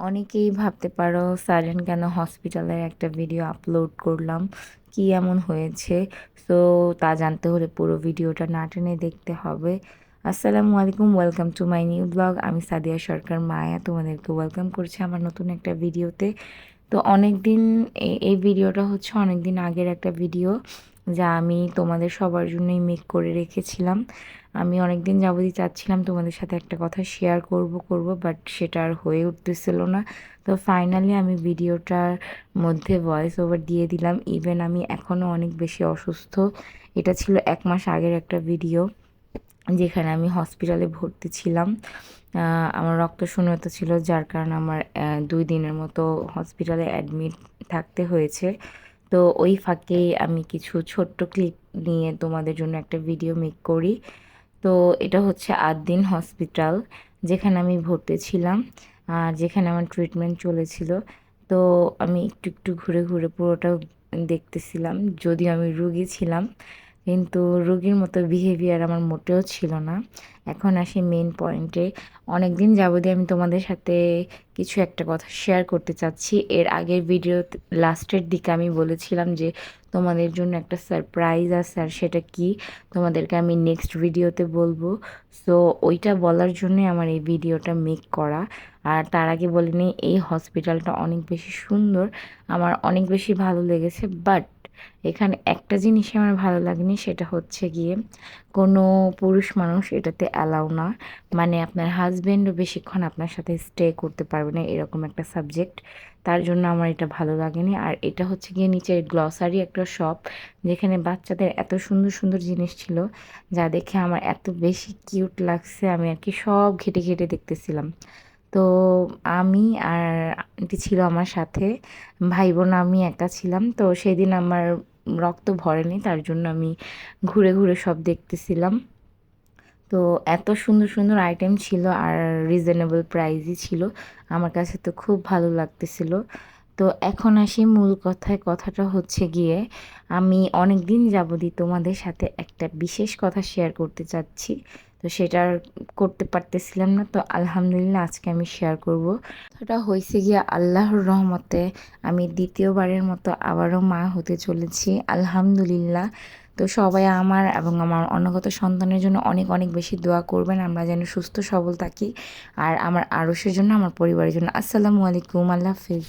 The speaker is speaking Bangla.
অনেকেই ভাবতে পারো সাডেন কেন হসপিটালের একটা ভিডিও আপলোড করলাম, কি এমন হয়েছে। সো তা জানতে হলে পুরো ভিডিওটা না টেনে দেখতে হবে। আসসালামু আলাইকুম, welcome to my new blog. আমি সাদিয়া সরকার মায়া, তোমাদেরকে ওয়েলকাম করছি আমার নতুন একটা ভিডিওতে। তো অনেক দিন এই ভিডিওটা হচ্ছে অনেক দিন আগের একটা ভিডিও, যা আমি তোমাদের সবার জন্যই মেক করে রেখেছিলাম। আমি অনেক দিন যাবতই চাচ্ছিলাম তোমাদের সাথে একটা কথা শেয়ার করব, বাট সেটা আর হয়ে উঠতেছিল না। তো ফাইনালি আমি ভিডিওটার মধ্যে ভয়েস ওভার দিয়ে দিলাম। ইভেন আমি এখনও অনেক বেশি অসুস্থ। এটা ছিল 1 মাস আগের একটা ভিডিও, যেখানে আমি হসপিটালে ভর্তি ছিলাম। আমার রক্ত শূন্যতা ছিল, যার কারণে আমার 2 দিনের মতো হসপিটালে অ্যাডমিট থাকতে হয়েছে। তো ওই ফাঁকেই আমি কিছু ছোট্ট ক্লিপ নিয়ে তোমাদের জন্য একটা ভিডিও মেক করি। তো এটা হচ্ছে 8 দিন হসপিটাল, যেখানে আমি ভর্তি ছিলাম আর যেখানে আমার ট্রিটমেন্ট চলেছিল। তো আমি একটু একটু ঘুরে ঘুরে পুরোটা দেখতেছিলাম, যদিও আমি রুগী ছিলাম, কিন্তু রোগীর মতো বিহেভিয়ার আমার মোটেও ছিল না। এখন আসি মেন পয়েন্টে। অনেক দিন যাবতীয় আমি তোমাদের সাথে কিছু একটা কথা শেয়ার করতে চাচ্ছি। এর আগের ভিডিও লাস্টের দিকে আমি বলেছিলাম যে তোমাদের জন্য একটা সারপ্রাইজ আছে, আর সেটা কি তোমাদেরকে আমি নেক্সট ভিডিওতে বলবো। সো ওইটা বলার জন্যই আমার এই ভিডিওটা মেক করা। আর তার আগে বলে নিই, এই হসপিটালটা অনেক বেশি সুন্দর, আমার অনেক বেশি ভালো লেগেছে। বাট এখানে একটা জিনিসই আমার ভালো লাগেনি, সেটা হচ্ছে গিয়ে কোনো পুরুষ মানুষ এটাতে অ্যালাউ না। মানে আপনার হাজবেন্ডও বেশিক্ষণ আপনার সাথে স্টে করতে পারবে না, এরকম একটা সাবজেক্ট। তার জন্য আমার এটা ভালো লাগেনি। আর এটা হচ্ছে গিয়ে নিচে গ্লসারি একটা শপ, যেখানে বাচ্চাদের এত সুন্দর সুন্দর জিনিস ছিল, যা দেখে আমার এত বেশি কিউট লাগছে। আমি আর কি সব ঘেটে ঘেটে দেখতেছিলাম। তো আমি আর আন্টি ছিল আমার সাথে, ভাই বোন আমি একা ছিলাম। তো সেদিন আমার রক্ত ভরেনি, তার জন্য আমি ঘুরে ঘুরে সব দেখতেছিলাম। তো এত সুন্দর সুন্দর আইটেম ছিল আর রিজনেবল প্রাইসই ছিল, আমার কাছে তো খুব ভালো লাগতেছিল। তো এখন আসি মূল কথায়। কথাটা হচ্ছে গিয়ে আমি অনেক দিন যাবতই তোমাদের সাথে একটা বিশেষ কথা শেয়ার করতে চাচ্ছি, তো সেটা আর করতে পারতেছিলাম না। তো আলহামদুলিল্লাহ আজকে আমি শেয়ার করব। সেটা হয়েছে গিয়ে আল্লাহর রহমতে আমি দ্বিতীয়বারের মতো আবারও মা হতে চলেছি, আলহামদুলিল্লাহ। তো সবাই আমার এবং আমার অনাগত সন্তানের জন্য অনেক অনেক বেশি দোয়া করবেন, আমরা যেন সুস্থ সবল থাকি। আর আমার আরশের জন্য, আমার পরিবারের জন্য। আসসালামু আলাইকুম, আল্লাহ হাফেজ।